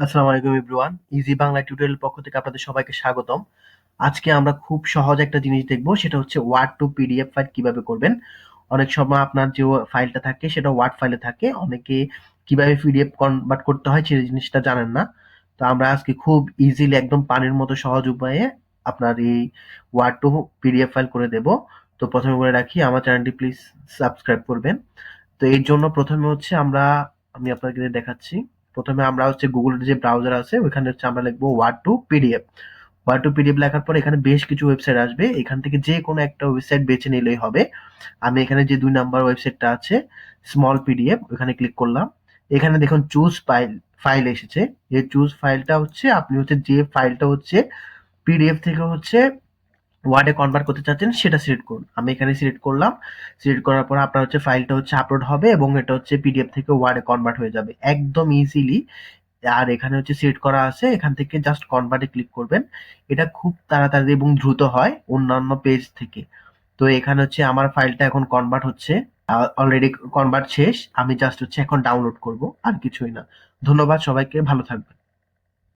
আসসালামু আলাইকুম everyone. Easy Bangla tutorial পক্ষ থেকে আপনাদের সবাইকে স্বাগতম। আজকে আমরা খুব সহজ একটা জিনিস দেখব, সেটা হচ্ছে ওয়ার্ড টু পিডিএফ ফাইল কিভাবে করবেন। অনেক সময় আপনার যে ফাইলটা থাকে সেটা ওয়ার্ড ফাইলে থাকে, অনেকে কিভাবে পিডিএফ কনভার্ট করতে হয় সেই জিনিসটা জানেন না। তো আমরা আজকে খুব ইজিলি একদম পানির মতো সহজ উপায়ে আপনার এই ওয়ার্ড টু পিডিএফ ফাইল করে দেব। তো প্রথমে বলে রাখি, আমার চ্যানেলটি প্লিজ সাবস্ক্রাইব করবেন। তো এর জন্য প্রথমে হচ্ছে আমি আপনাকে দেখাচ্ছি। প্রথমে আমরা হচ্ছে গুগলের যে ব্রাউজার আছে ওইখানে হচ্ছে আমরা লিখবো word to PDF. Word to PDF লেখার পর এখানে বেশ কিছু ওয়েবসাইট আসবে, এখান থেকে যে কোনো একটা ওয়েবসাইট বেছে নিলেই হবে। আমি এখানে যে 2 নাম্বার ওয়েবসাইটটা আছে স্মল পিডিএফ, ওখানে ক্লিক করলাম। এখানে দেখুন চুজ ফাইল ফাইল এসেছে। এই চুজ ফাইলটা হচ্ছে আপনি হচ্ছে যে ফাইলটা হচ্ছে পিডিএফ থেকে হচ্ছে ওয়ার্ডে কনভার্ট করতে চাচ্ছেন সেটা সিলেক্ট করুন। আমি এখানে সিলেক্ট করলাম। সিলেক্ট করার পর আপনার হচ্ছে ফাইলটা হচ্ছে আপলোড হবে এবং এটা হচ্ছে পিডিএফ থেকে ওয়ার্ডে কনভার্ট হয়ে যাবে একদম ইজিলি। আর এখানে হচ্ছে সিলেক্ট করা আছে, এখান থেকে জাস্ট কনভার্টে ক্লিক করবেন। এটা খুব তাড়াতাড়ি এবং দ্রুত হয় অন্যান্য পেজ থেকে। তো এখানে হচ্ছে আমার ফাইলটা এখন কনভার্ট হচ্ছে, অলরেডি কনভার্ট শেষ। আমি জাস্ট হচ্ছে এখন ডাউনলোড করব, আর কিছুই না। ধন্যবাদ সবাইকে, ভালো থাকবেন।